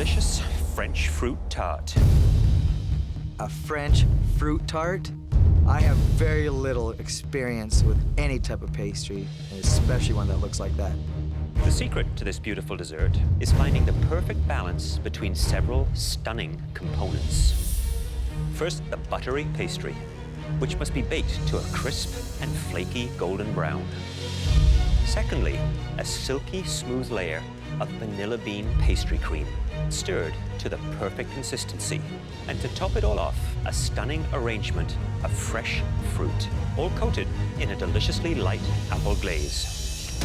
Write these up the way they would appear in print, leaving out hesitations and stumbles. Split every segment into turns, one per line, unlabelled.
delicious French Fruit Tart.
A French Fruit Tart? I have very little experience with any type of pastry, and especially one that looks like that.
The secret to this beautiful dessert is finding the perfect balance between several stunning components. First, the buttery pastry, which must be baked to a crisp and flaky golden brown. Secondly, a silky smooth layer of vanilla bean pastry cream, stirred to the perfect consistency. And to top it all off, a stunning arrangement of fresh fruit, all coated in a deliciously light apple glaze.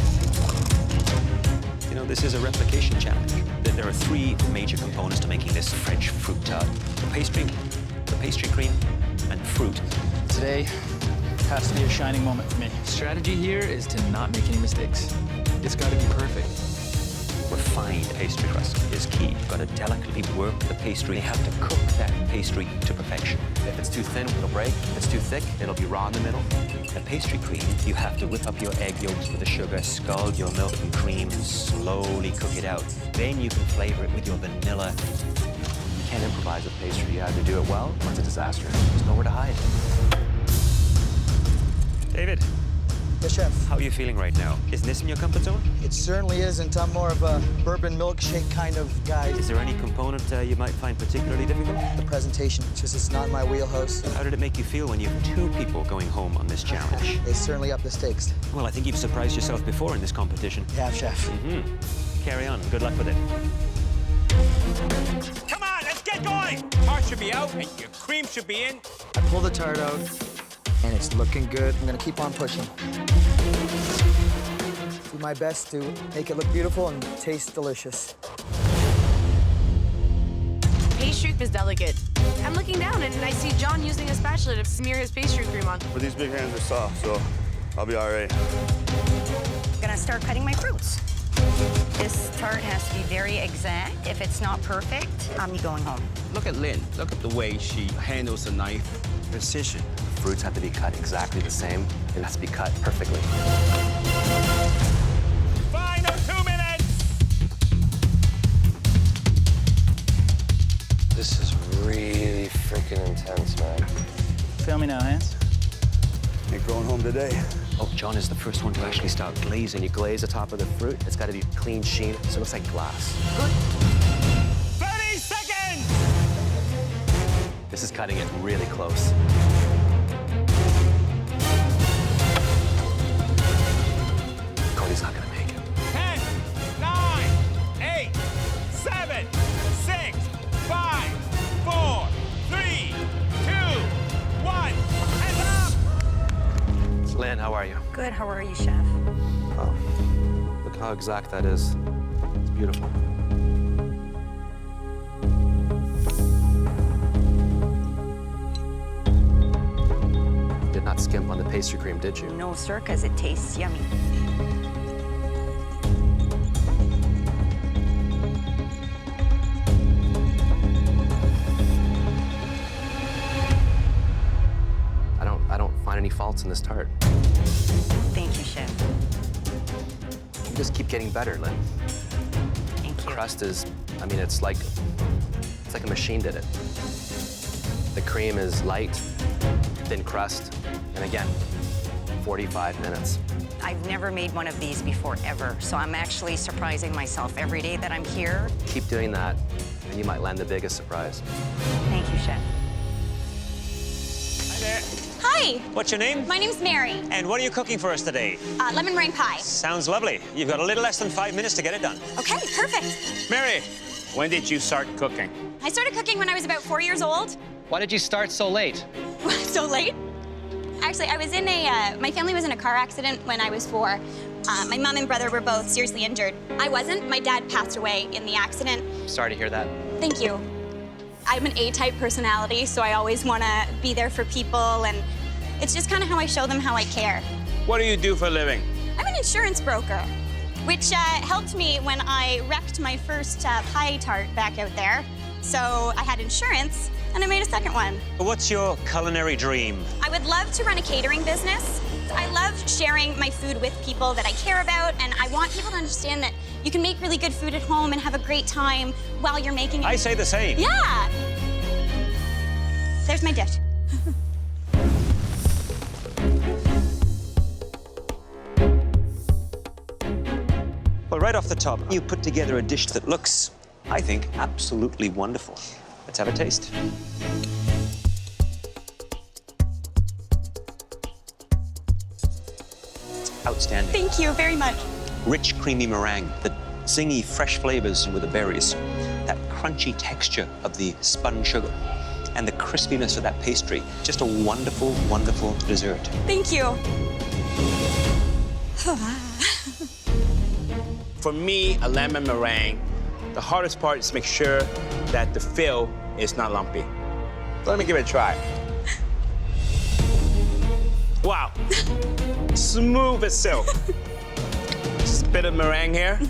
You know, this is a replication challenge. There are three major components to making this French fruit tart: the pastry cream, and fruit.
Today has to be a shining moment for me.
Strategy here is to not make any mistakes. It's got to be perfect.
Refined pastry crust is key. You've got to delicately work the pastry. You have to cook that pastry to perfection.
If it's too thin, it'll break. If it's too thick, it'll be raw in the middle.
The pastry cream, you have to whip up your egg yolks with the sugar, scald your milk and cream, and slowly cook it out. Then you can flavor it with your vanilla.
You can't improvise with pastry. You either do it well or it's a disaster. There's nowhere to hide.
David,
Yes, Chef.
how are you feeling right now? Isn't this in your comfort zone?
It certainly isn't. I'm more of a bourbon milkshake kind of guy.
Is there any component you might find particularly difficult?
The presentation, it's not in my wheelhouse.
How did it make you feel when you have two people going home on this challenge?
They certainly up the stakes.
Well, I think you've surprised yourself before in this competition.
Yeah, Chef.
Carry on. Good luck with it.
Come on, let's get going! Tart should be out and your cream should be in.
I pull the tart out, and it's looking good. I'm gonna keep on pushing. Do my best to make it look beautiful and taste delicious.
Pastry is delicate. I'm looking down and I see John using a spatula to smear his pastry cream on.
But these big hands are soft, so I'll be all right.
I'm gonna start cutting my fruits. This tart has to be very exact. If it's not perfect, I'm going home.
Look at Lynn. Look at the way she handles the knife. Precision.
Fruits have to be cut exactly the same. It has to be cut perfectly.
Final 2 minutes!
This is really freaking intense, man.
Fail me now, Hans.
Ain't going home today.
Oh, John is the first one to actually start glazing. You glaze the top of the fruit. It's got to be clean sheen, so it looks like glass.
30 seconds!
This is cutting it really close. Cody's not gonna make it.
10, 9, 8, 7, 6, 5, 4, 3, 2, 1, hands up!
Lynn, how are you?
Good, how are you, Chef?
Oh, look how exact that is. It's beautiful. Did not skimp on the pastry cream, did you?
No, sir, because it tastes yummy.
I don't find any faults in this tart.
Thank you, Chef.
You just keep getting better, Lynn.
Thank you.
Crust is, I mean, it's like a machine did it. The cream is light, thin crust, and again, 45 minutes.
I've never made one of these before, ever, so I'm actually surprising myself every day that I'm here.
Keep doing that, and you might land the biggest surprise.
Thank you, Chef.
Hi there.
Hi,
What's your name?
my name's Mary.
And what are you cooking for us today?
Lemon meringue pie.
Sounds lovely. You've got a little less than 5 minutes to get it done.
Okay, perfect.
Mary, when did you start cooking?
I started cooking when I was about 4 years old.
Why did you start so late?
So late? Actually, I was in my family was in a car accident when I was 4. My mom and brother were both seriously injured. I wasn't. My dad passed away in the accident.
Sorry to hear that.
Thank you. I'm an A-type personality, so I always want to be there for people, and it's just kind of how I show them how I care.
What do you do for a living?
I'm an insurance broker, which helped me when I wrecked my first pie tart back out there. So I had insurance, and I made a second one.
What's your culinary dream?
I would love to run a catering business, I love sharing my food with people that I care about, and I want people to understand that you can make really good food at home and have a great time while you're making it.
I say the same.
Yeah. There's my dish.
Well, right off the top, you put together a dish that looks, I think, absolutely wonderful. Let's have a taste. Outstanding.
Thank you very much.
Rich, creamy meringue, the zingy, fresh flavors with the berries, that crunchy texture of the spun sugar, and the crispiness of that pastry. Just a wonderful, wonderful dessert.
Thank you.
For me, a lemon meringue, the hardest part is to make sure that the fill is not lumpy. So let me give it a try. Wow. Smooth as silk. Just a bit of meringue here.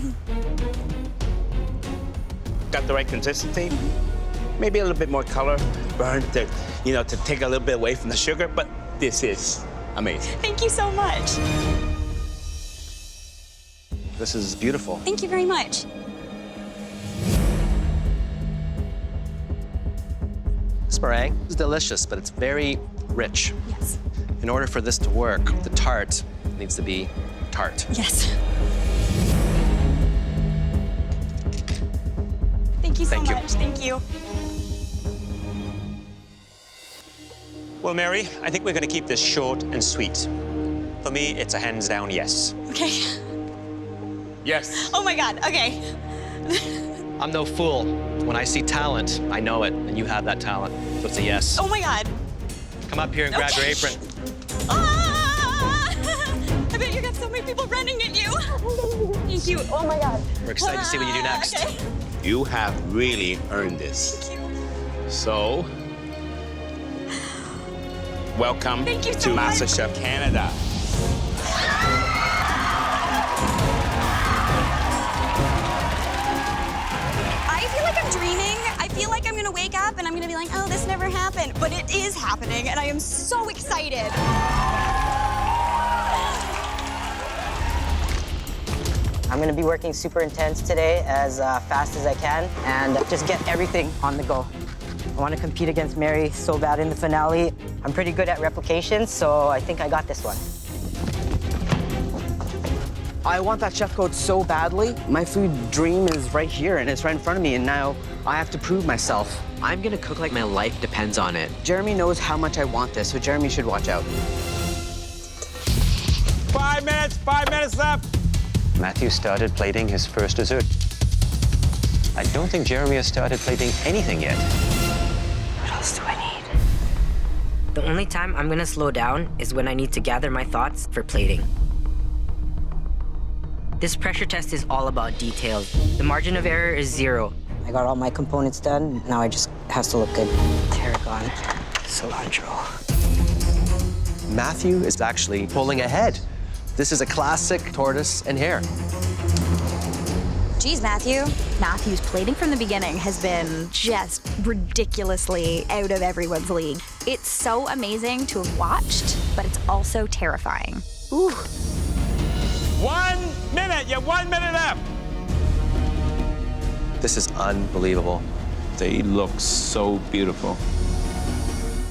Got the right consistency. Maybe a little bit more color, burnt to, to take a little bit away from the sugar, but this is amazing.
Thank you so much.
This is beautiful.
Thank you very much.
This meringue is delicious, but it's very rich.
Yes.
In order for this to work, the tart needs to be tart.
Yes. Thank you so
Thank you.
much. Thank you.
Well, Mary, I think we're going to keep this short and sweet. For me, it's a hands down yes.
Okay.
Yes.
Oh my God. Okay.
I'm no fool. When I see talent, I know it, and you have that talent. So it's a yes.
Oh my God.
Come up here and grab your apron.
Ah! I bet you got so many people running at you. Thank you. Oh my God.
We're excited to see what you do next.
Okay.
You have really earned this.
Thank you.
So, welcome
Thank you
to
so much.
MasterChef Canada.
I feel like I'm dreaming. I feel like I'm gonna wake up and I'm gonna be like, oh, this never happened. But it is happening, and I am so excited.
I'm gonna be working super intense today, as fast as I can, and just get everything on the go. I wanna compete against Mary so bad in the finale. I'm pretty good at replications, so I think I got this one.
I want that chef code so badly. My food dream is right here, and it's right in front of me, and now I have to prove myself.
I'm gonna cook like my life depends on it.
Jeremy knows how much I want this, so Jeremy should watch out.
5 minutes left.
Matthew started plating his first dessert. I don't think Jeremy has started plating anything yet.
What else do I need? The only time I'm gonna slow down is when I need to gather my thoughts for plating. This pressure test is all about details. The margin of error is 0. I got all my components done. Now it just has to look good. Tarragon, cilantro.
Matthew is actually pulling ahead. This is a classic tortoise and hare.
Geez, Matthew. Matthew's plating from the beginning has been just ridiculously out of everyone's league. It's so amazing to have watched, but it's also terrifying. Ooh.
1 minute. You have 1 minute left.
This is unbelievable.
They look so beautiful.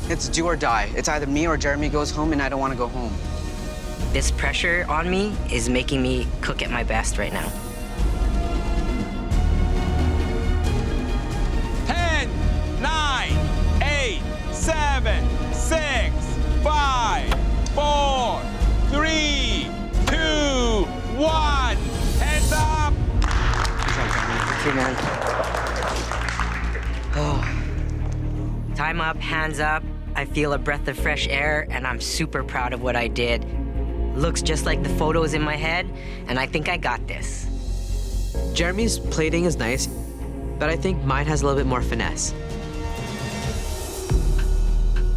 It's do or die. It's either me or Jeremy goes home, and I don't want to go home.
This pressure on me is making me cook at my best right now.
10, 9, 8, 7, 6, 5, 4, 3, 2, 1. Hands up.
Thank you, man. Oh. Time up, hands up. I feel a breath of fresh air, and I'm super proud of what I did. Looks just like the photos in my head, and I think I got this.
Jeremy's plating is nice, but I think mine has a little bit more finesse.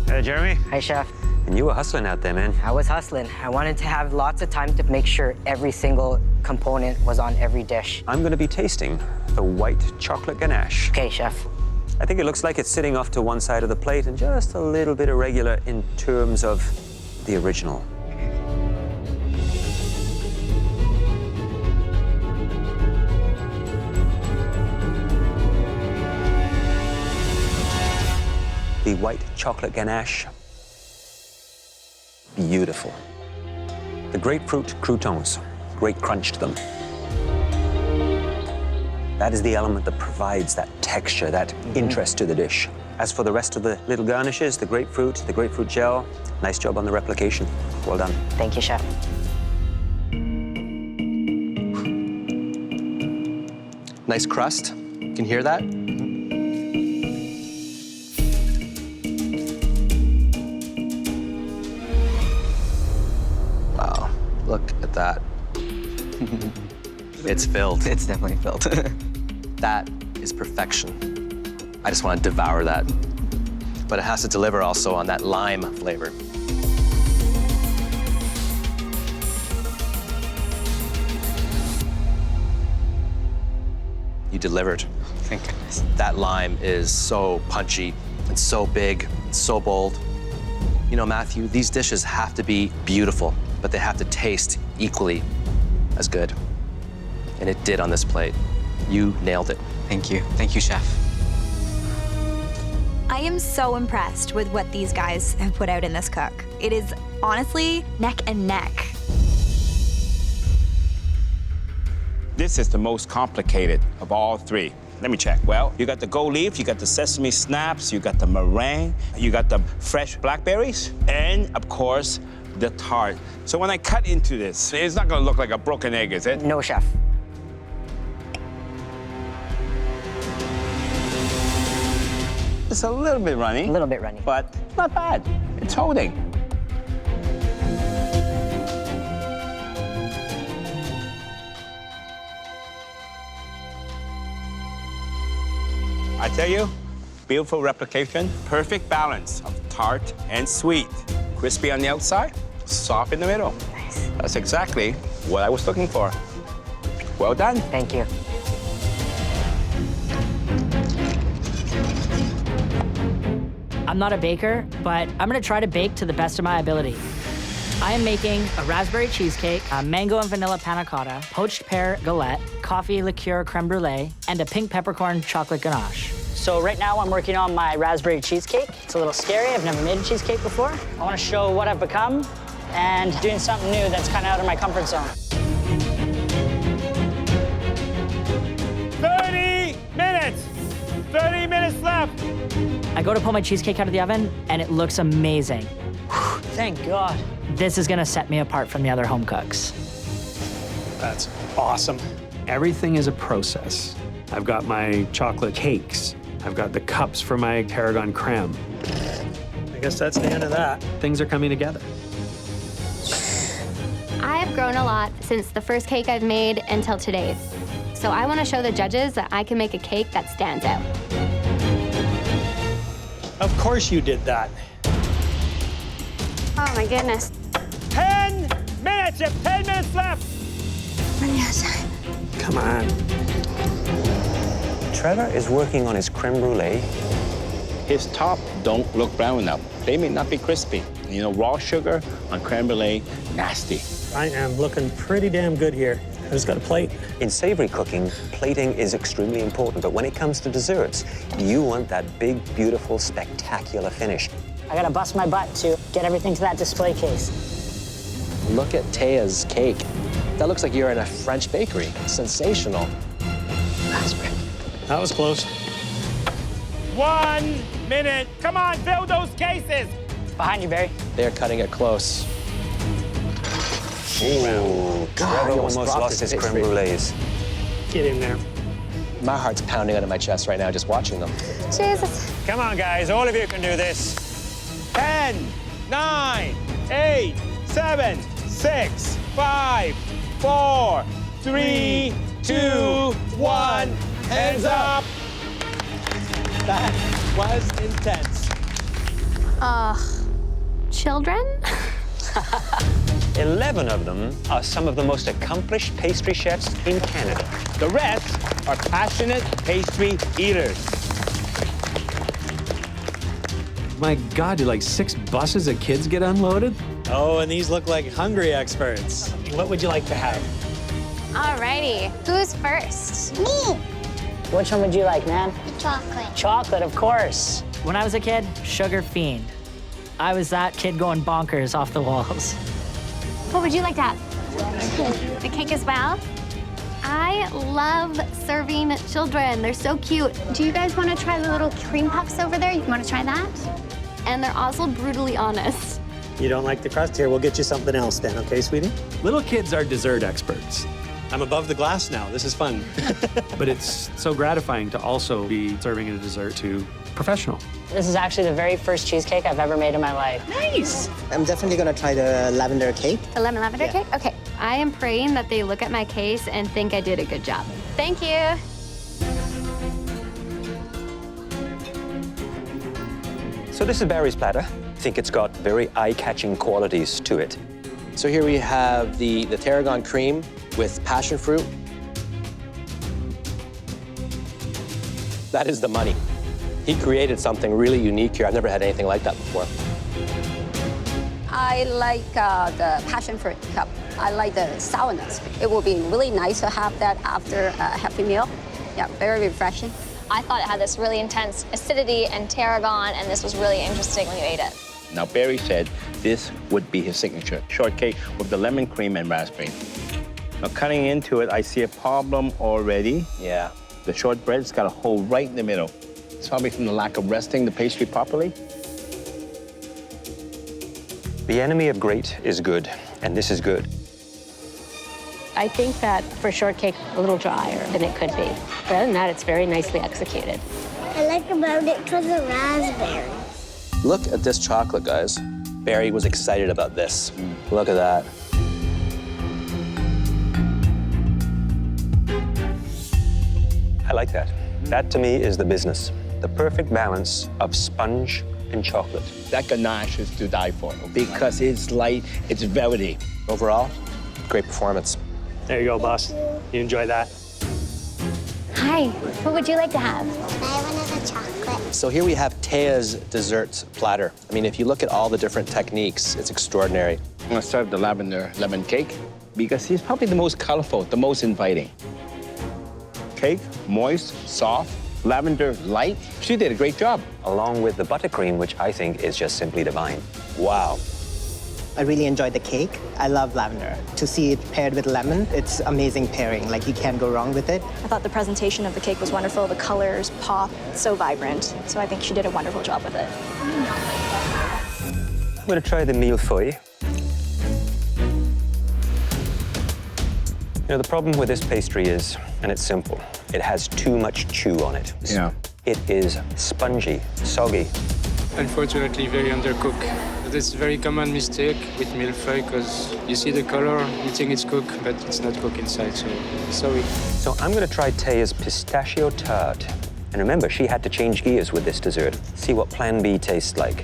Hey, Jeremy.
Hi, Chef.
And you were hustling out there, man.
I was hustling. I wanted to have lots of time to make sure every single component was on every dish.
I'm going to be tasting the white chocolate ganache.
Okay, Chef.
I think it looks like it's sitting off to one side of the plate and just a little bit irregular in terms of the original. the white chocolate ganache. Beautiful. The grapefruit croutons, great crunch to them. That is the element that provides that texture, that interest to the dish. As for the rest of the little garnishes, the grapefruit gel, nice job on the replication. Well done.
Thank you, chef.
Nice crust. You can hear that? Wow, look at that. It's filled.
It's definitely filled.
That is perfection. I just want to devour that. But it has to deliver also on that lime flavor. You delivered.
Thank goodness.
That lime is so punchy and so big and so bold. You know, Matthew, these dishes have to be beautiful, but they have to taste equally as good. And it did on this plate. You nailed it.
Thank you. Thank you, chef.
I am so impressed with what these guys have put out in this cook. It is honestly neck and neck.
This is the most complicated of all three. Let me check. Well, you got the gold leaf, you got the sesame snaps, you got the meringue, you got the fresh blackberries, and of course, the tart. So when I cut into this, it's not gonna look like a broken egg, is it?
No, chef.
It's a little bit runny.
A little bit runny.
But not bad. It's holding. I tell you, beautiful replication, perfect balance of tart and sweet. Crispy on the outside, soft in the middle.
Nice.
That's exactly what I was looking for. Well done.
Thank you.
I'm not a baker, but I'm gonna try to bake to the best of my ability. I am making a raspberry cheesecake, a mango and vanilla panna cotta, poached pear galette, coffee liqueur creme brulee, and a pink peppercorn chocolate ganache.
So right now I'm working on my raspberry cheesecake. It's a little scary, I've never made a cheesecake before. I wanna show what I've become and doing something new that's kind of out of my comfort zone.
30 minutes! 30 minutes left!
I go to pull my cheesecake out of the oven, and it looks amazing.
Thank God.
This is gonna set me apart from the other home cooks.
That's awesome. Everything is a process. I've got my chocolate cakes. I've got the cups for my tarragon creme. I guess that's the end of that. Things are coming together.
I have grown a lot since the first cake I've made until today's. So I want to show the judges that I can make a cake that stands out.
Of course you did that.
Oh my goodness.
10 minutes! You have 10 minutes left!
On the outside.
Come on.
Trevor is working on his creme brulee.
His top don't look brown enough. They may not be crispy. You know, raw sugar on creme brulee, nasty.
I am looking pretty damn good here. I just got a plate.
In savory cooking, plating is extremely important, but when it comes to desserts, you want that big, beautiful, spectacular finish.
I gotta bust my butt to get everything to that display case.
Look at Taya's cake. That looks like you're in a French bakery. Sensational. That's great.
That was close.
1 minute. Come on, fill those cases.
Behind you, Barry.
They're cutting it close.
Ooh, Trevor
almost
almost
dropped
lost
his
his creme
pastry.
brulees.
Get in there.
My heart's pounding out of my chest right now just watching them.
Jesus.
Come on, guys. All of you can do this. 10, 9, 8, 7, 6, 5, 4, 3, 2, 1. Hands up.
That was intense.
Children?
11 of them are some of the most accomplished pastry chefs in Canada.
The rest are passionate pastry eaters.
My God, do like 6 buses of kids get unloaded? Oh, and these look like hungry experts. What would you like to have?
Alrighty. Who's first? Me.
Which one would you like, man?
Chocolate.
Chocolate, of course.
When I was a kid, sugar fiend. I was that kid going bonkers off the walls.
What would you like to have? The cake as well? I love serving children. They're so cute. Do you guys want to try the little cream puffs over there? You want to try that? And they're also brutally honest.
You don't like the crust? Here, we'll get you something else then, okay, sweetie? Little kids are dessert experts. I'm above the glass now. This is fun. But it's so gratifying to also be serving a dessert to professional.
This is actually the very first cheesecake I've ever made in my life.
Nice. I'm definitely gonna try the lavender cake.
The lemon lavender cake? Okay. I am praying that they look at my case and think I did a good job. Thank you.
So this is Barry's platter. I think it's got very eye-catching qualities to it.
So here we have the tarragon cream with passion fruit. That is the money. He created something really unique here. I've never had anything like that before.
I like the passion fruit cup. I like the sourness. It will be really nice to have that after a happy meal. Yeah, very refreshing.
I thought it had this really intense acidity and tarragon, and this was really interesting when you ate it.
Now, Barry said this would be his signature shortcake with the lemon cream and raspberry. Now, cutting into it, I see a problem already.
Yeah.
The shortbread's got a hole right in the middle. It's probably from the lack of resting the pastry properly.
The enemy of great is good, and this is good.
I think that for shortcake, a little drier than it could be. But other than that, it's very nicely executed.
I like about it because of raspberry.
Look at this chocolate, guys. Barry was excited about this. Look at that.
I like that. That, to me, is the business. The perfect balance of sponge and chocolate.
That ganache is to die for because it's light, it's velvety.
Overall, great performance.
There you go, boss. You enjoy that?
Hi, what would you like to have?
I want to have a chocolate.
So here we have Taya's dessert platter. I mean, if you look at all the different techniques, it's extraordinary.
I'm gonna serve the lavender lemon cake because it's probably the most colorful, the most inviting. Cake, moist, soft, lavender light. She did a great job.
Along with the buttercream, which I think is just simply divine.
Wow.
I really enjoyed the cake. I love lavender. To see it paired with lemon, it's amazing pairing. Like, you can't go wrong with it.
I thought the presentation of the cake was wonderful. The colors pop, so vibrant. So I think she did a wonderful job with it.
I'm going to try the millefeuille. You know, the problem with this pastry is, and it's simple, it has too much chew on it.
Yeah.
It is spongy, soggy.
Unfortunately, very undercooked. This is a very common mistake with millefeuille because you see the color, you think it's cooked, but it's not cooked inside, so sorry.
So I'm going to try Taya's pistachio tart. And remember, she had to change gears with this dessert. See what Plan B tastes like.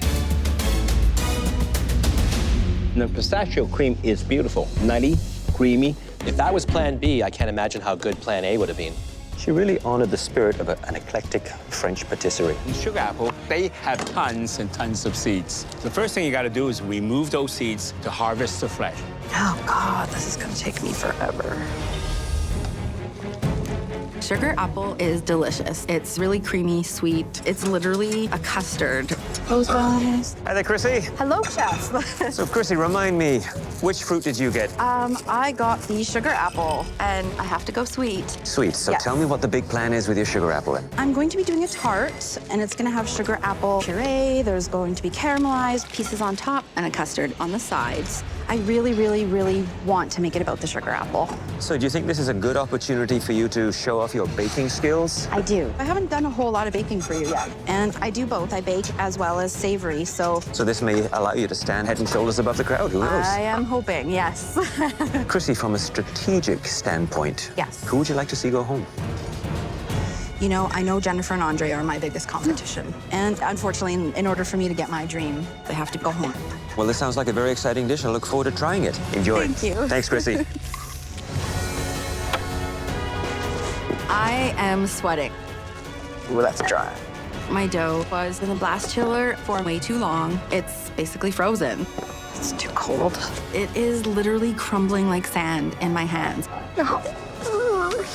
The pistachio cream is beautiful, nutty, creamy.
If that was Plan B, I can't imagine how good Plan A would have been.
She really honored the spirit of an eclectic French patisserie.
In sugar apple, they have tons and tons of seeds. The first thing you gotta do is remove those seeds to harvest the flesh.
Oh, God, this is gonna take me forever. Sugar apple is delicious. It's really creamy, sweet. It's literally a custard. Close eyes.
Hi there, Chrissy.
Hello, chef.
So, Chrissy, remind me, which fruit did you get?
I got the sugar apple, and I have to go sweet.
Sweet. So
Yes.
tell me what the big plan is with your sugar apple then.
I'm going to be doing a tart, and it's gonna have sugar apple puree. There's going to be caramelized pieces on top and a custard on the sides. I really, really, really want to make it about the sugar apple.
So do you think this is a good opportunity for you to show off your baking skills?
I do. I haven't done a whole lot of baking for you yet, and I do both. I bake as well as savory, so
So this may allow you to stand head and shoulders above the crowd. Who knows?
I am hoping, yes.
Chrissy, from a strategic standpoint,
Yes.
who would you like to see go home?
You know, I know Jennifer and Andre are my biggest competition, and unfortunately, in order for me to get my dream, they have to go home.
Well, this sounds like a very exciting dish. I look forward to trying it. Enjoy.
Thank you.
Thanks, Chrissy.
I am sweating.
Well, that's dry.
My dough was in the blast chiller for way too long. It's basically frozen. It's too cold. It is literally crumbling like sand in my hands.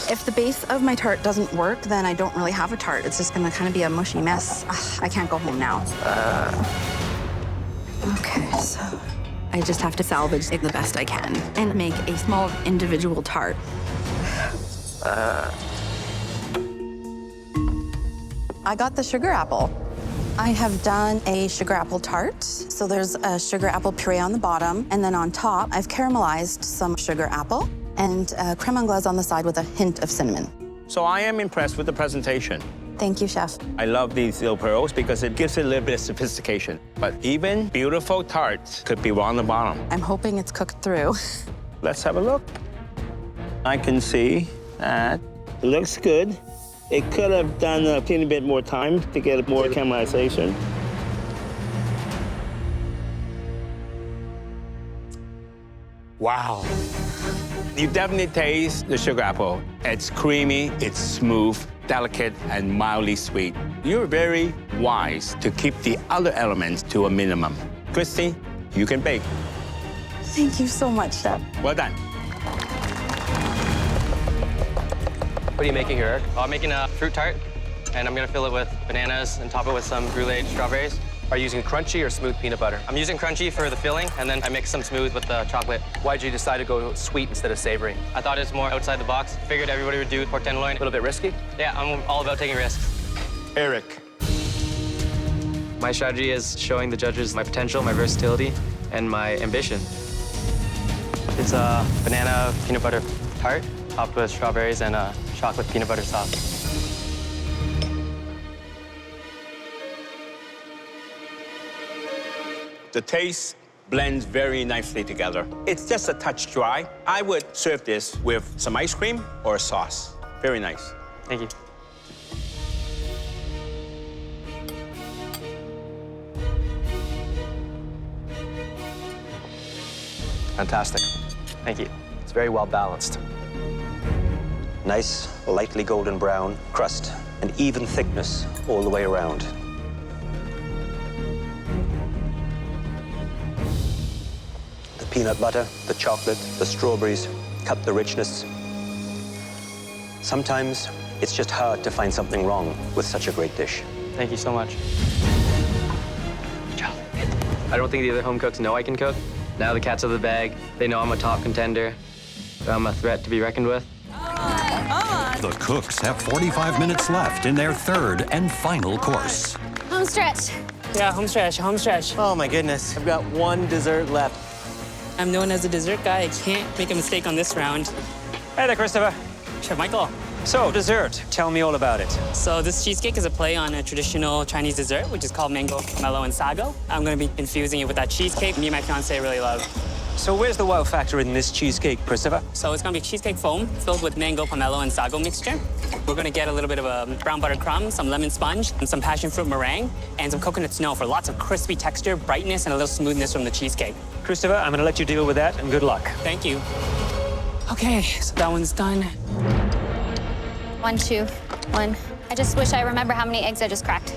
If the base of my tart doesn't work, then I don't really have a tart. It's just gonna kind of be a mushy mess. Ugh, I can't go home now. Okay, so I just have to salvage it the best I can and make a small individual tart. I got the sugar apple. I have done a sugar apple tart. So there's a sugar apple puree on the bottom, and then on top, I've caramelized some sugar apple and creme anglaise on the side with a hint of cinnamon.
So I am impressed with the presentation.
Thank you, Chef.
I love these little pearls because it gives it a little bit of sophistication. But even beautiful tarts could be on the bottom.
I'm hoping it's cooked through.
Let's have a look. I can see that it looks good. It could have done a teeny bit more time to get more caramelization. Wow. You definitely taste the sugar apple. It's creamy, it's smooth, delicate, and mildly sweet. You're very wise to keep the other elements to a minimum. Christy, you can bake.
Thank you so much, Chef.
Well done.
What are you making here, Eric? I'm making a fruit tart, and I'm gonna fill it with bananas and top it with some bruleed strawberries. Are you using crunchy or smooth peanut butter? I'm using crunchy for the filling, and then I mix some smooth with the chocolate. Why'd you decide to go sweet instead of savory? I thought it was more outside the box. Figured everybody would do pork tenderloin. A little bit risky? Yeah, I'm all about taking risks.
Eric.
My strategy is showing the judges my potential, my versatility, and my ambition. It's a banana peanut butter tart, topped with strawberries and chocolate peanut butter sauce.
The taste blends very nicely together. It's just a touch dry. I would serve this with some ice cream or a sauce. Very nice.
Thank you.
Fantastic.
Thank you.
It's very well balanced.
Nice, lightly golden brown crust, and even thickness all the way around. The peanut butter, the chocolate, the strawberries cut the richness. Sometimes it's just hard to find something wrong with such a great dish.
Thank you so much. Good job. I don't think the other home cooks know I can cook. Now the cat's out of the bag. They know I'm a top contender. I'm a threat to be reckoned with.
The cooks have 45 minutes left in their third and final course.
Home stretch.
Yeah, home stretch, home stretch.
Oh my goodness, I've got one dessert left.
I'm known as a dessert guy. I can't make a mistake on this round.
Hey there, Christopher.
Chef Michael.
So, dessert. Tell me all about it.
So this cheesecake is a play on a traditional Chinese dessert, which is called mango, pomelo, and sago. I'm gonna be infusing it with that cheesecake me and my fiance really love.
So where's the wow factor in this cheesecake, Christopher?
So it's gonna be cheesecake foam filled with mango, pomelo, and sago mixture. We're gonna get a little bit of a brown butter crumb, some lemon sponge, and some passion fruit meringue, and some coconut snow for lots of crispy texture, brightness, and a little smoothness from the cheesecake.
Christopher, I'm gonna let you deal with that, and good luck.
Thank you. Okay, so that one's done.
1, 2, 1. I just wish I remember how many eggs I just cracked.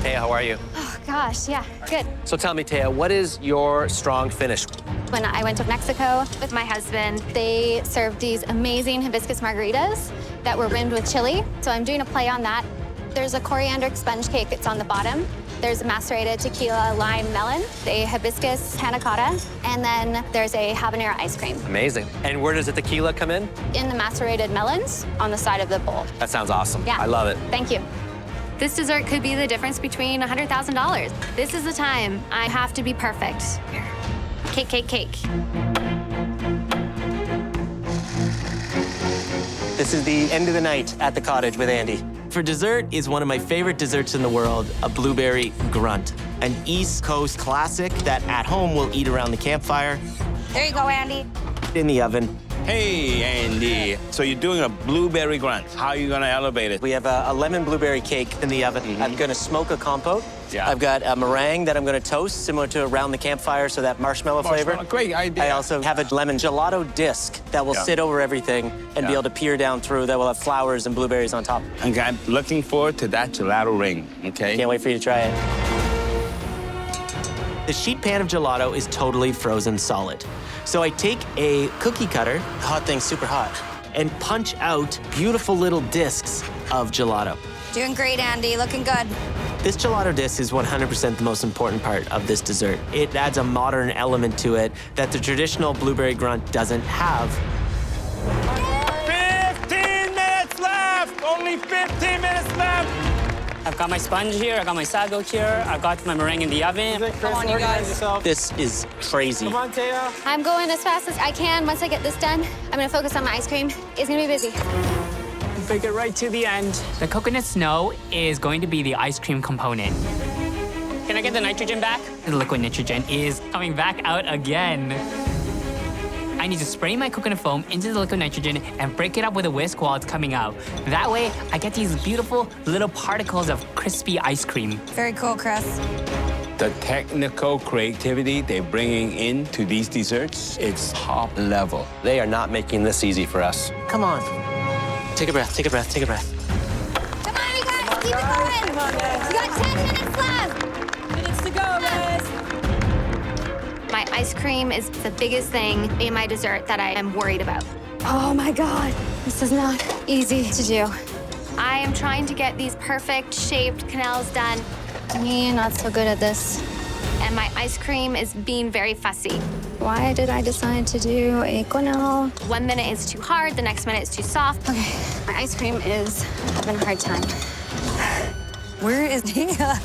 Taya, how are you?
Oh, gosh, yeah, good.
So tell me, Taya, what is your strong finish?
When I went to Mexico with my husband, they served these amazing hibiscus margaritas that were rimmed with chili. So I'm doing a play on that. There's a coriander sponge cake that's on the bottom. There's a macerated tequila lime melon, a hibiscus panna cotta, and then there's a habanero ice cream.
Amazing. And where does the tequila come in?
In the macerated melons on the side of the bowl.
That sounds awesome.
Yeah.
I love it.
Thank you.
This dessert could be the difference between $100,000. This is the time. I have to be perfect. Here. Cake, cake, cake.
This is the end of the night at the cottage with Andy. For dessert is one of my favorite desserts in the world, a blueberry grunt. An East Coast classic that at home we'll eat around the campfire.
There you go, Andy.
In the oven.
Hey, Andy. So you're doing a blueberry grunt. How are you gonna elevate it?
We have a lemon blueberry cake in the oven. I'm gonna smoke a compote.
Yeah.
I've got a meringue that I'm gonna toast, similar to around the campfire, so that marshmall flavor.
Great idea.
I also have a lemon gelato disc that will sit over everything and be able to peer down through, that will have flowers and blueberries on top.
Okay, I'm looking forward to that gelato ring, okay?
Can't wait for you to try it. The sheet pan of gelato is totally frozen solid. So I take a cookie cutter, hot thing's super hot, and punch out beautiful little discs of gelato.
Doing great, Andy. Looking good.
This gelato disc is 100% the most important part of this dessert. It adds a modern element to it that the traditional blueberry grunt doesn't have.
15 minutes left! Only 15 minutes left!
I've got my sponge here, I got my sago here, I've got my meringue in the oven.
Come on, you guys.
This is crazy.
Come on, Taya.
I'm going as fast as I can. Once I get this done, I'm gonna focus on my ice cream. It's gonna be busy.
Bring it right to the end. The coconut snow is going to be the ice cream component. Can I get the nitrogen back? The liquid nitrogen is coming back out again. I need to spray my coconut foam into the liquid nitrogen and break it up with a whisk while it's coming out. That way, I get these beautiful little particles of crispy ice cream.
Very cool, Chris.
The technical creativity they're bringing into these desserts, it's top level.
They are not making this easy for us.
Come on. Take a breath, take a breath, take a breath.
Come on, you guys, keep it going.
Come on, guys.
We got 10 minutes left.
Minutes to go, guys.
My ice cream is the biggest thing in my dessert that I am worried about. Oh my God, this is not easy to do. I am trying to get these perfect shaped canals done. Me, not so good at this. And my ice cream is being very fussy. Why did I decide to do a canal? 1 minute is too hard, the next minute is too soft. Okay, my ice cream is having a hard time.
Where is Nia?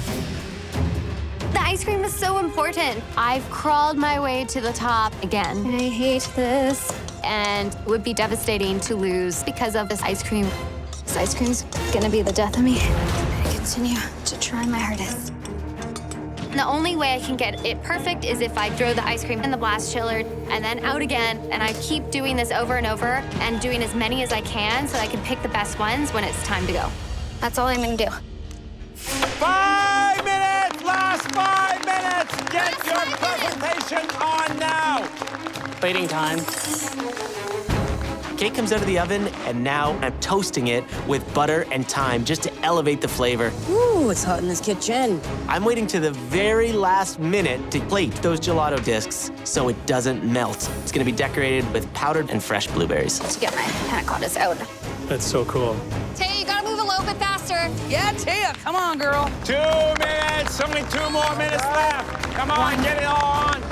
The ice cream is so important. I've crawled my way to the top again. I hate this. And it would be devastating to lose because of this ice cream. This ice cream's gonna be the death of me. I continue to try my hardest. The only way I can get it perfect is if I throw the ice cream in the blast chiller and then out again, and I keep doing this over and over and doing as many as I can so I can pick the best ones when it's time to go. That's all I'm gonna do.
5 minutes! Last 5 minutes! Get your presentation on now!
Plating time.
Cake comes out of the oven, and now I'm toasting it with butter and thyme just to elevate the flavor.
Ooh, it's hot in this kitchen.
I'm waiting to the very last minute to plate those gelato discs so it doesn't melt. It's gonna be decorated with powdered and fresh blueberries.
Let's get my panna cottas out.
That's so cool.
Tay, you gotta move a little bit faster.
Yeah, Taya, come on, girl.
2 minutes! Only 2 more minutes left! Come on, get it on!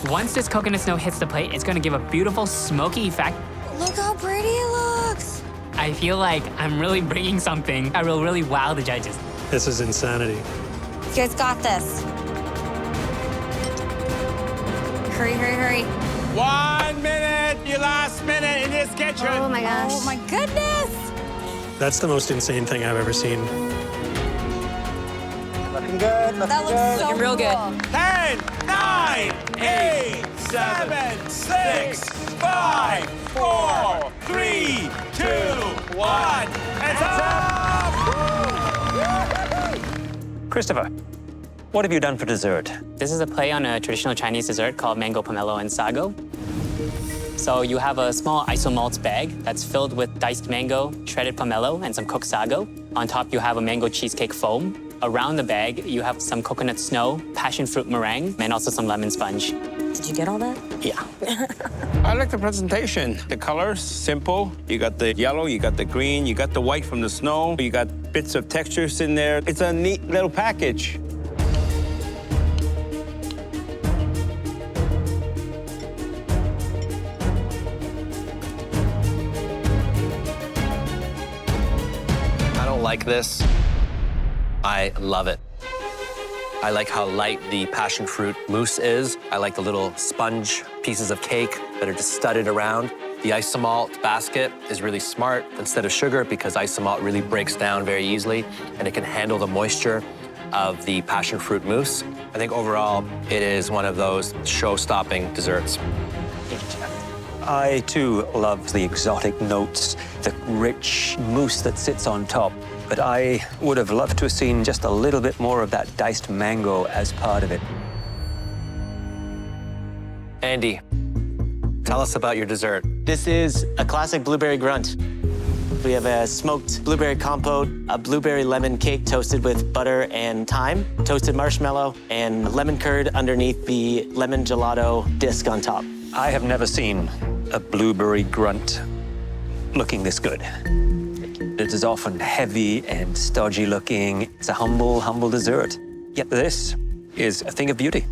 Once this coconut snow hits the plate, it's gonna give a beautiful smoky effect.
Look how pretty it looks.
I feel like I'm really bringing something. I will really wow the judges.
This is insanity.
You guys got this. Hurry, hurry, hurry.
1 minute! Your last minute in this kitchen!
Oh my gosh.
Oh my goodness.
That's the most insane thing I've ever seen.
Looking good,
That looks so
looking real good.
cool.
10, 9, 8, 7, 6, 5, 4, 3, 2, 1. It's up!
Christopher, what have you done for dessert?
This is a play on a traditional Chinese dessert called mango pomelo and sago. So you have a small isomalt bag that's filled with diced mango, shredded pomelo, and some cooked sago. On top, you have a mango cheesecake foam. Around the bag, you have some coconut snow, passion fruit meringue, and also some lemon sponge.
Did you get all that?
Yeah.
I like the presentation. The colors, simple. You got the yellow, you got the green, you got the white from the snow, you got bits of textures in there. It's a neat little package.
I don't like this. I love it. I like how light the passion fruit mousse is. I like the little sponge pieces of cake that are just studded around. The isomalt basket is really smart instead of sugar because isomalt really breaks down very easily and it can handle the moisture of the passion fruit mousse. I think overall, it is one of those show-stopping desserts.
I, too, love the exotic notes, the rich mousse that sits on top. But I would have loved to have seen just a little bit more of that diced mango as part of it.
Andy, tell us about your dessert.
This is a classic blueberry grunt. We have a smoked blueberry compote, a blueberry lemon cake toasted with butter and thyme, toasted marshmallow, and lemon curd underneath the lemon gelato disc on top.
I have never seen a blueberry grunt looking this good. It is often heavy and stodgy looking. It's a humble, humble dessert. Yet this is a thing of beauty.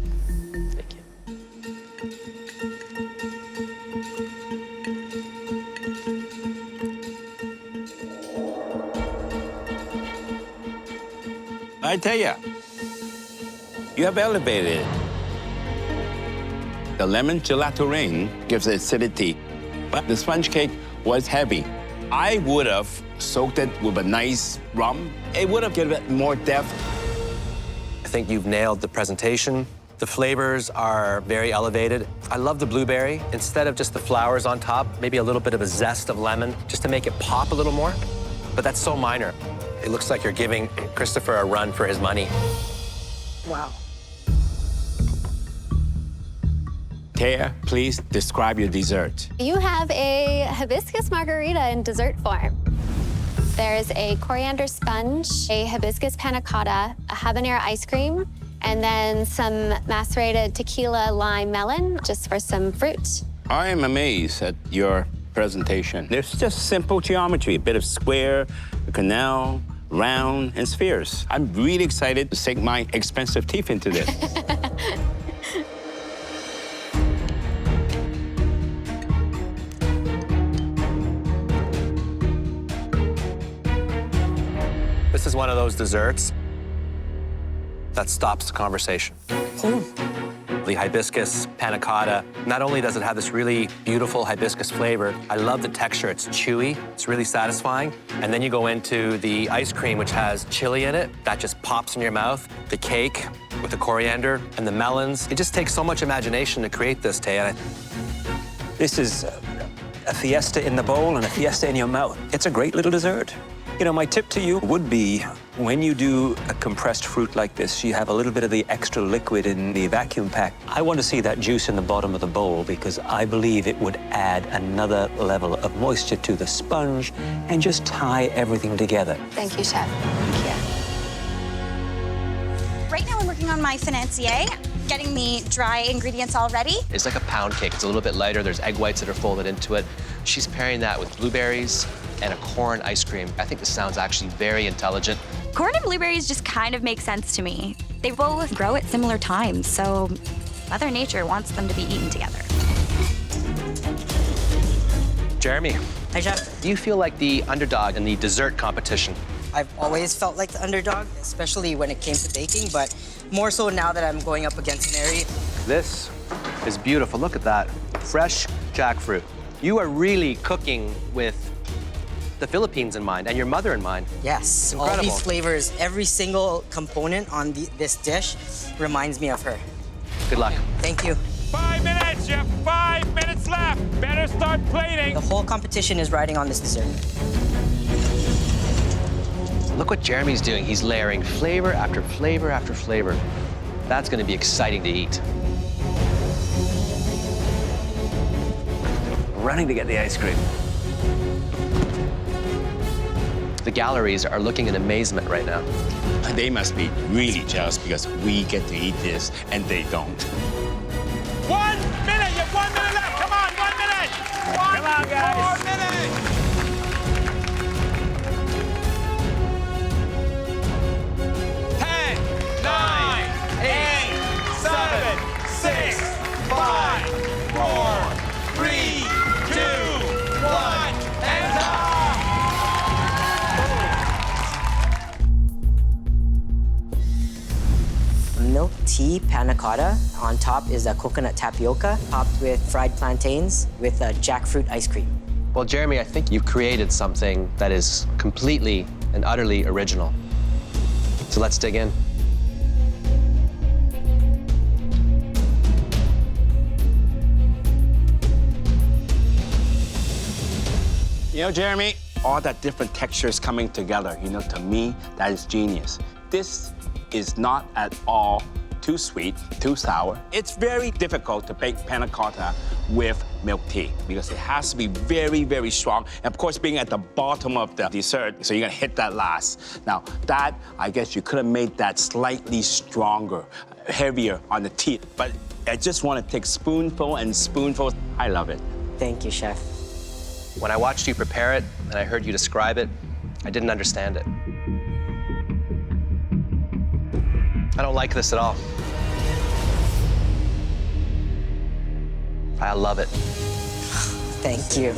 I tell you, you have elevated it. The lemon gelato ring gives it acidity, but the sponge cake was heavy. I would have soaked it with a nice rum. It would have given it more depth.
I think you've nailed the presentation. The flavors are very elevated. I love the blueberry. Instead of just the flowers on top, maybe a little bit of a zest of lemon, just to make it pop a little more. But that's so minor. It looks like you're giving Christopher a run for his money.
Wow.
Taya, please describe your dessert.
You have a hibiscus margarita in dessert form. There's a coriander sponge, a hibiscus panna cotta, a habanero ice cream, and then some macerated tequila lime melon, just for some fruit.
I am amazed at your presentation. There's just simple geometry, a bit of square, a canal, round, and spheres. I'm really excited to sink my expensive teeth into this.
This is one of those desserts that stops the conversation. The hibiscus panna cotta, not only does it have this really beautiful hibiscus flavor, I love the texture. It's chewy, it's really satisfying. And then you go into the ice cream, which has chili in it. That just pops in your mouth. The cake with the coriander and the melons. It just takes so much imagination to create this, Taya.
This is a fiesta in the bowl and a fiesta in your mouth. It's a great little dessert. You know, my tip to you would be, when you do a compressed fruit like this, you have a little bit of the extra liquid in the vacuum pack. I want to see that juice in the bottom of the bowl because I believe it would add another level of moisture to the sponge and just tie everything together.
Thank you, Chef. Thank you. Right now I'm working on my financier, getting the dry ingredients all ready.
It's like a pound cake. It's a little bit lighter. There's egg whites that are folded into it. She's pairing that with blueberries and a corn ice cream. I think this sounds actually very intelligent.
Corn and blueberries just kind of make sense to me. They both grow at similar times, so Mother Nature wants them to be eaten together.
Jeremy.
Hi, Chef.
Do you feel like the underdog in the dessert competition?
I've always felt like the underdog, especially when it came to baking, but more so now that I'm going up against Mary.
This is beautiful. Look at that. Fresh jackfruit. You are really cooking with the Philippines in mind and your mother in mind.
Yes,
Incredible.
all these flavors, every single component on this dish reminds me of her.
Good luck.
Thank you.
5 minutes, you have 5 minutes left. Better start plating.
The whole competition is riding on this dessert.
Look what Jeremy's doing. He's layering flavor after flavor after flavor. That's going to be exciting to eat.
Running to get the ice cream.
The galleries are looking in amazement right now.
They must be really jealous because we get to eat this and they don't. 1 minute! You have 1 minute left! Come on, 1 minute! Come on, guys! 4 minutes!
Milk tea panna cotta. On top is a coconut tapioca topped with fried plantains with a jackfruit ice cream.
Well, Jeremy, I think you've created something that is completely and utterly original. So let's dig in.
You know, Jeremy, all that different textures coming together, you know, to me, that is genius. This is not at all too sweet, too sour. It's very difficult to bake panna cotta with milk tea because it has to be very, very strong. And of course, being at the bottom of the dessert, so you're gonna hit that last. Now, that, I guess you could have made that slightly stronger, heavier on the teeth, but I just want to take spoonful and spoonful. I love it.
Thank you, Chef.
When I watched you prepare it and I heard you describe it, I didn't understand it. I don't like this at all. I love it.
Thank you.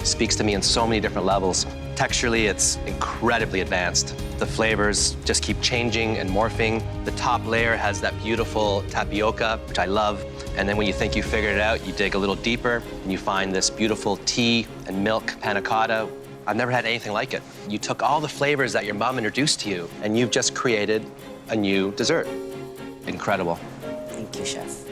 Speaks to me in so many different levels. Texturally, it's incredibly advanced. The flavors just keep changing and morphing. The top layer has that beautiful tapioca, which I love. And then when you think you figured it out, you dig a little deeper and you find this beautiful tea and milk panna cotta. I've never had anything like it. You took all the flavors that your mom introduced to you and you've just created a new dessert. Incredible.
Thank you, Chef.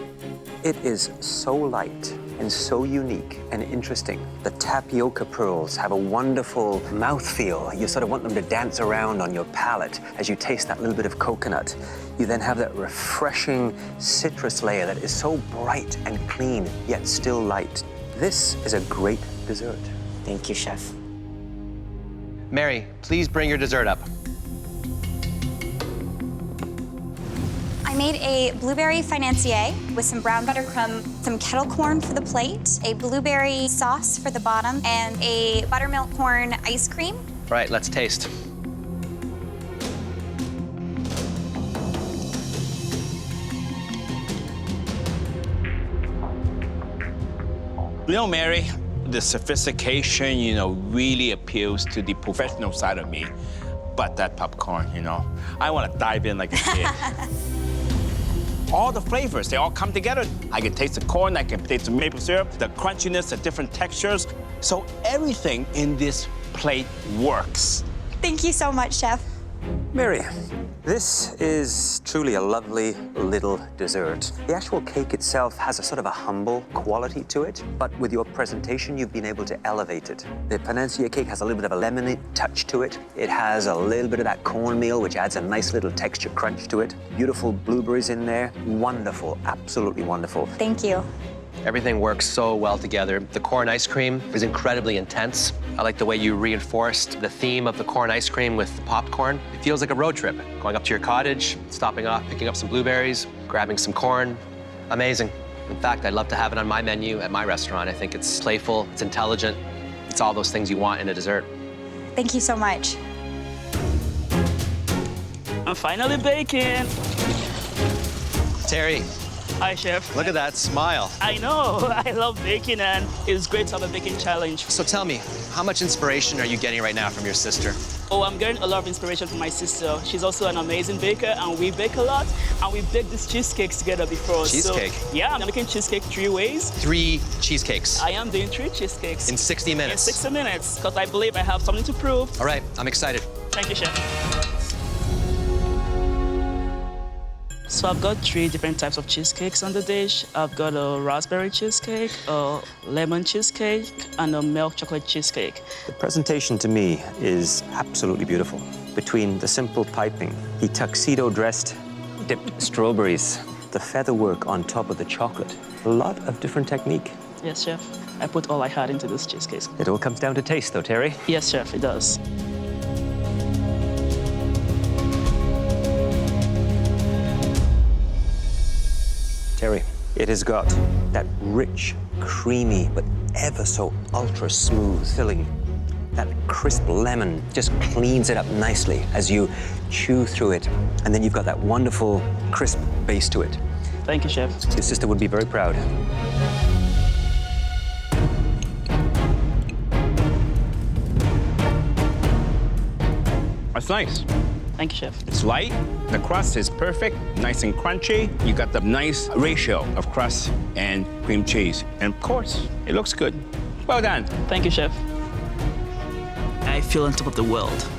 It is so light and so unique and interesting. The tapioca pearls have a wonderful mouthfeel. You sort of want them to dance around on your palate as you taste that little bit of coconut. You then have that refreshing citrus layer that is so bright and clean, yet still light. This is a great dessert.
Thank you, Chef.
Mary, please bring your dessert up.
I made a Blueberry Financier with some brown butter crumb, some kettle corn for the plate, a blueberry sauce for the bottom, and a buttermilk corn ice cream.
Right, let's taste.
You know, Mary, the sophistication, really appeals to the professional side of me. But that popcorn, I want to dive in like a kid. All the flavors, they all come together. I can taste the corn, I can taste the maple syrup, the crunchiness, the different textures. So everything in this plate works.
Thank you so much, Chef.
Mary, this is truly a lovely little dessert. The actual cake itself has a sort of a humble quality to it, but with your presentation, you've been able to elevate it. The Financier cake has a little bit of a lemony touch to it. It has a little bit of that cornmeal, which adds a nice little texture crunch to it. Beautiful blueberries in there. Wonderful, absolutely wonderful.
Thank you.
Everything works so well together. The corn ice cream is incredibly intense. I like the way you reinforced the theme of the corn ice cream with the popcorn. It feels like a road trip. Going up to your cottage, stopping off, picking up some blueberries, grabbing some corn. Amazing. In fact, I'd love to have it on my menu at my restaurant. I think it's playful, it's intelligent. It's all those things you want in a dessert.
Thank you so much.
I'm finally baking.
Terry.
Hi, Chef.
Look at that smile.
I know. I love baking, and it's great to have a baking challenge.
So tell me, how much inspiration are you getting right now from your sister?
Oh, I'm getting a lot of inspiration from my sister. She's also an amazing baker, and we bake a lot, and we baked these cheesecakes together before.
Cheesecake?
So, yeah, I'm making cheesecake 3 ways.
3 cheesecakes?
I am doing 3 cheesecakes.
In 60 minutes?
In 60 minutes, because I believe I have something to prove.
All right, I'm excited.
Thank you, Chef. So I've got 3 different types of cheesecakes on the dish. I've got a raspberry cheesecake, a lemon cheesecake, and a milk chocolate cheesecake.
The presentation to me is absolutely beautiful. Between the simple piping, the tuxedo-dressed dipped strawberries, the featherwork on top of the chocolate, a lot of different technique.
Yes, Chef. I put all I had into this cheesecake.
It all comes down to taste, though, Terry.
Yes, Chef, it does.
Terry, it has got that rich, creamy, but ever so ultra smooth filling. That crisp lemon just cleans it up nicely as you chew through it. And then you've got that wonderful, crisp base to it.
Thank you, Chef.
Your sister would be very proud.
That's nice.
Thank you, Chef.
It's light, the crust is perfect, nice and crunchy. You got the nice ratio of crust and cream cheese. And of course, it looks good. Well done.
Thank you, Chef. I feel on top of the world.